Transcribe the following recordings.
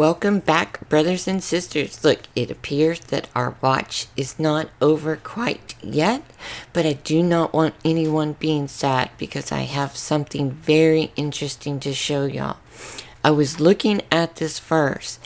Welcome back, brothers and sisters. Look, it appears that our watch is not over quite yet, but I do not want anyone being sad because I have something very interesting to show y'all. I was looking at this verse,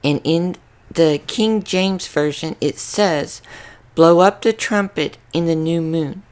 and in the King James Version, it says, "Blow up the trumpet in the new moon,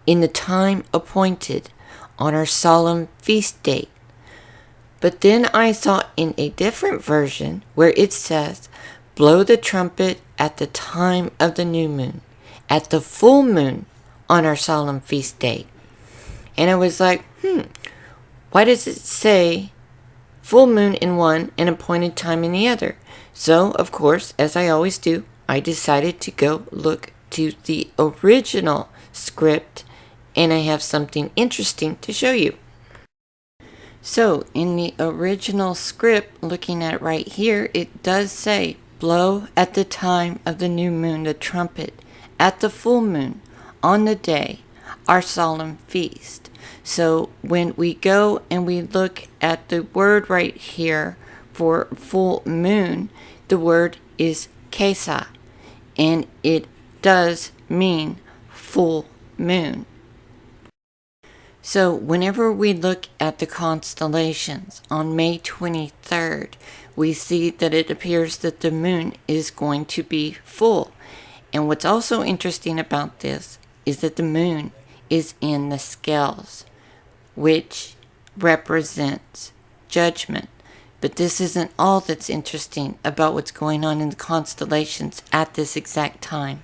in the time appointed, on our solemn feast day." But then I saw in a different version where it says, "Blow the trumpet at the time of the new moon, at the full moon on our solemn feast day." And I was like, why does it say full moon in one and appointed time in the other? So, of course, as I always do, I decided to go look to the original script, and I have something interesting to show you. So, in the original script, looking at right here, it does say, "Blow at the time of the new moon the trumpet, at the full moon, on the day, our solemn feast." So, when we go and we look at the word right here for full moon, the word is kesa, and it does mean full moon. So whenever we look at the constellations on May 23rd, we see that it appears that the moon is going to be full. And what's also interesting about this is that the moon is in the scales, which represents judgment. But this isn't all that's interesting about what's going on in the constellations at this exact time.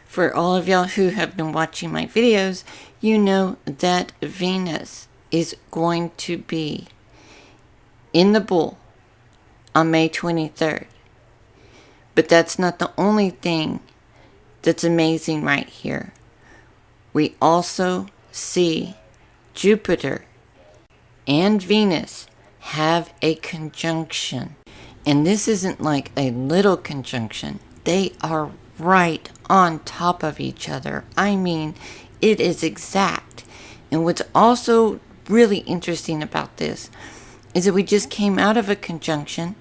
For all of y'all who have been watching my videos, you know that Venus is going to be in the bull on May 23rd. But that's not the only thing that's amazing right here. We also see Jupiter and Venus have a conjunction. And this isn't like a little conjunction. They are right on top of each other. I mean, it is exact. And what's also really interesting about this is that we just came out of a conjunction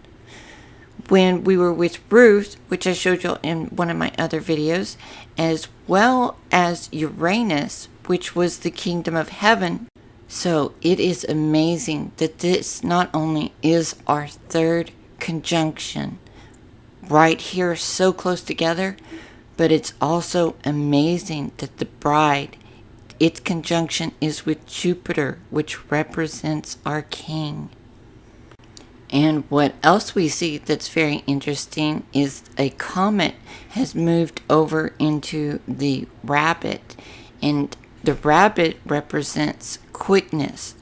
when we were with Ruth, which I showed you in one of my other videos, as well as Uranus, which was the kingdom of heaven. So it is amazing that this not only is our third conjunction right here so close together, but it's also amazing that the bride, its conjunction is with Jupiter, which represents our king. And what else we see that's very interesting is a comet has moved over into the rabbit, and the rabbit represents quickness.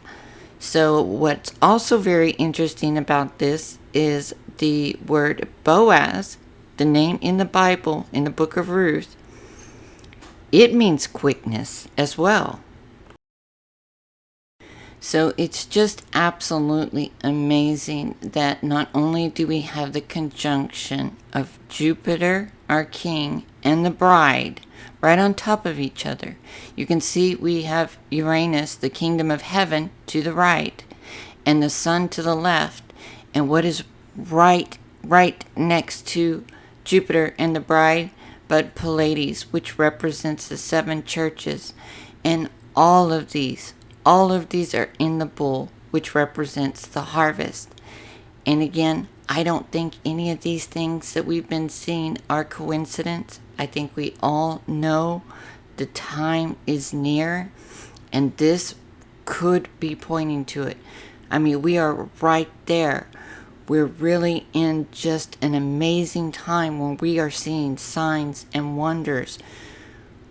So what's also very interesting about this is the word Boaz, the name in the Bible, in the book of Ruth. It means quickness as well. So it's just absolutely amazing that not only do we have the conjunction of Jupiter, our king, and the bride right on top of each other. You can see we have Uranus, the kingdom of heaven, to the right, and the sun to the left. And what is right next to Jupiter and the bride but Pleiades, which represents the 7 churches. And all of these are in the bull, which represents the harvest. And again, I don't think any of these things that we've been seeing are coincidence. I think we all know the time is near, and this could be pointing to it. I mean, we are right there. We're really in just an amazing time when we are seeing signs and wonders.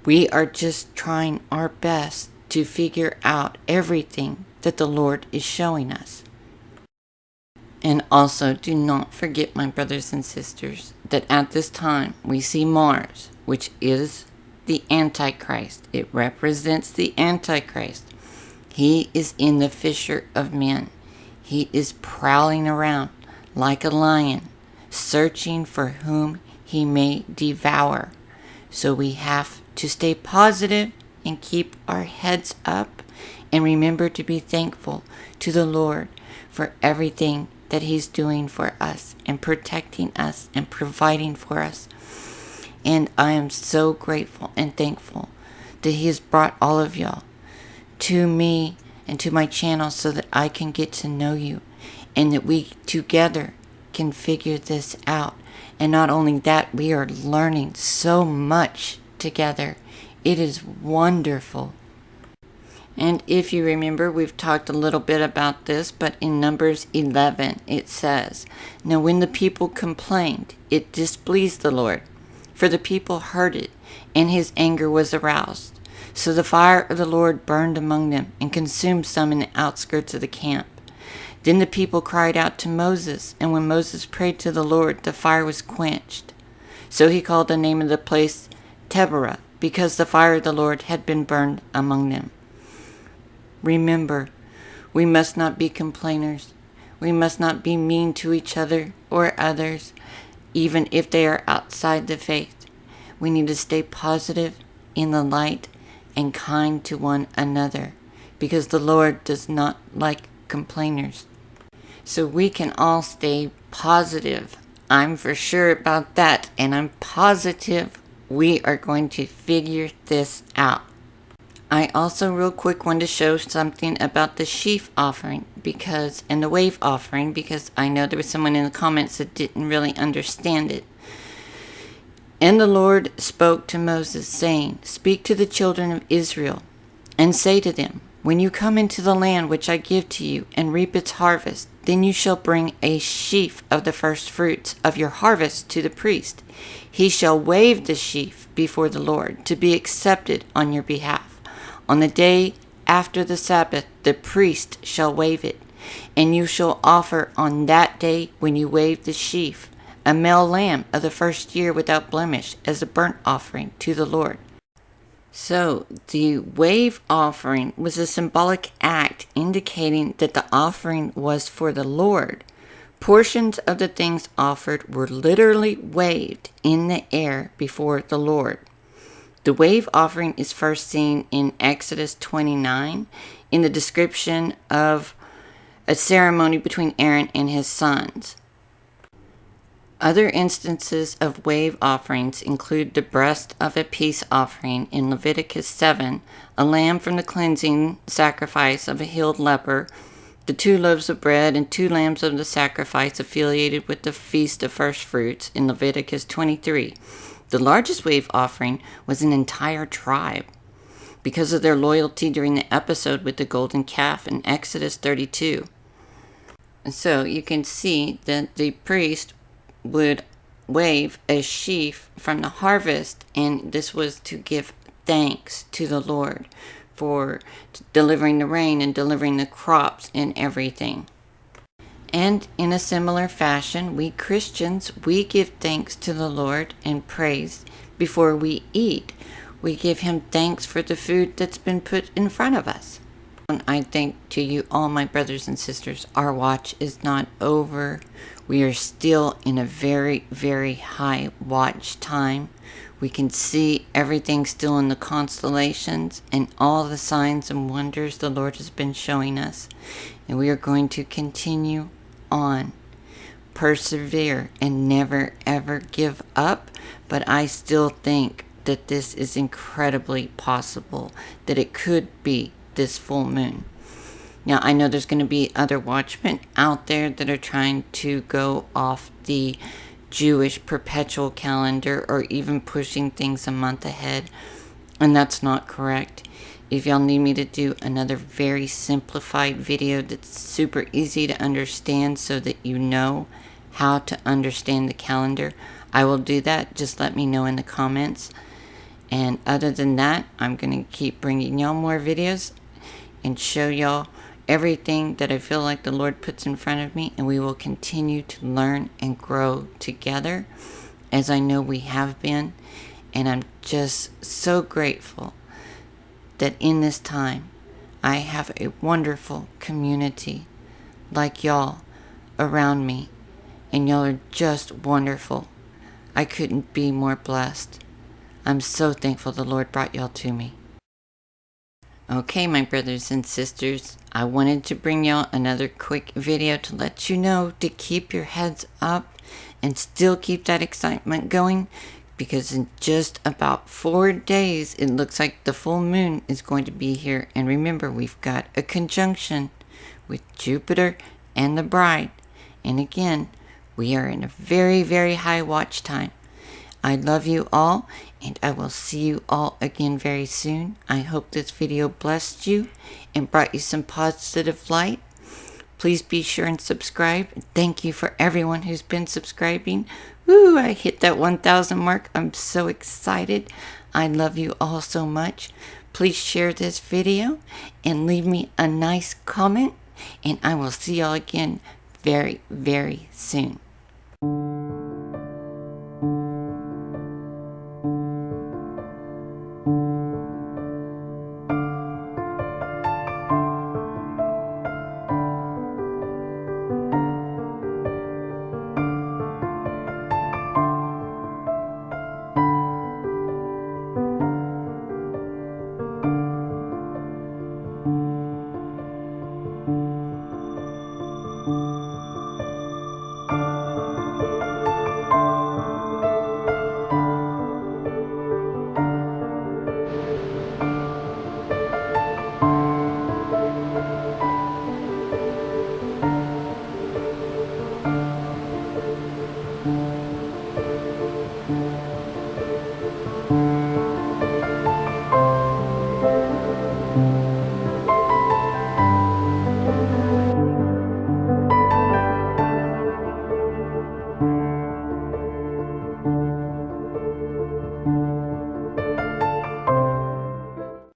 We are just trying our best to figure out everything that the Lord is showing us. And also, do not forget, my brothers and sisters, that at this time we see Mars, which is the Antichrist. It represents the Antichrist. He is in the fisher of men. He is prowling around like a lion, searching for whom he may devour. So we have to stay positive and keep our heads up, and remember to be thankful to the Lord for everything that He's doing for us and protecting us and providing for us. And I am so grateful and thankful that He has brought all of y'all to me and to my channel so that I can get to know you and that we together can figure this out. And not only that, we are learning so much together. It is wonderful. And if you remember, we've talked a little bit about this, but in Numbers 11, it says, "Now when the people complained, it displeased the Lord, for the people heard it, and His anger was aroused. So the fire of the Lord burned among them and consumed some in the outskirts of the camp. Then the people cried out to Moses, and when Moses prayed to the Lord, the fire was quenched. So he called the name of the place Taberah, because the fire of the Lord had been burned among them." Remember, we must not be complainers. We must not be mean to each other or others, even if they are outside the faith. We need to stay positive, in the light, and kind to one another, because the Lord does not like complainers. So we can all stay positive. I'm for sure about that, and I'm positive we are going to figure this out. I also real quick wanted to show something about the sheaf offering and the wave offering, because I know there was someone in the comments that didn't really understand it. "And the Lord spoke to Moses, saying, Speak to the children of Israel, and say to them, When you come into the land which I give to you, and reap its harvest, then you shall bring a sheaf of the first fruits of your harvest to the priest. He shall wave the sheaf before the Lord, to be accepted on your behalf. On the day after the Sabbath, the priest shall wave it, and you shall offer on that day when you wave the sheaf a male lamb of the first year without blemish as a burnt offering to the Lord." So the wave offering was a symbolic act indicating that the offering was for the Lord. Portions of the things offered were literally waved in the air before the Lord. The wave offering is first seen in Exodus 29 in the description of a ceremony between Aaron and his sons. Other instances of wave offerings include the breast of a peace offering in Leviticus 7, a lamb from the cleansing sacrifice of a healed leper, the 2 loaves of bread and 2 lambs of the sacrifice affiliated with the Feast of First Fruits in Leviticus 23. The largest wave offering was an entire tribe because of their loyalty during the episode with the golden calf in Exodus 32. And so you can see that the priest would wave a sheaf from the harvest, and this was to give thanks to the Lord for delivering the rain and delivering the crops and everything. And in a similar fashion, we Christians, we give thanks to the Lord and praise before we eat. We give Him thanks for the food that's been put in front of us. And I thank to you all, my brothers and sisters, our watch is not over. We are still in a very, very high watch time. We can see everything still in the constellations and all the signs and wonders the Lord has been showing us. And we are going to continue on, persevere, and never ever give up. But I still think that this is incredibly possible, that it could be this full moon. Now, I know there's going to be other watchmen out there that are trying to go off the Jewish perpetual calendar or even pushing things a month ahead, and that's not correct. If y'all need me to do another very simplified video that's super easy to understand so that you know how to understand the calendar, I will do that. Just let me know in the comments. And other than that, I'm going to keep bringing y'all more videos and show y'all everything that I feel like the Lord puts in front of me, and we will continue to learn and grow together as I know we have been. And I'm just so grateful that in this time I have a wonderful community like y'all around me, and y'all are just wonderful. I couldn't be more blessed. I'm so thankful the Lord brought y'all to me. Okay, my brothers and sisters, I wanted to bring y'all another quick video to let you know to keep your heads up and still keep that excitement going, because in just about 4 days it looks like the full moon is going to be here. And remember, we've got a conjunction with Jupiter and the bride, and again we are in a very, very high watch time. I love you all, and I will see you all again very soon. I hope this video blessed you and brought you some positive light. Please be sure and subscribe. Thank you for everyone who's been subscribing. Woo, I hit that 1,000 mark. I'm so excited. I love you all so much. Please share this video and leave me a nice comment, and I will see y'all again very, very soon.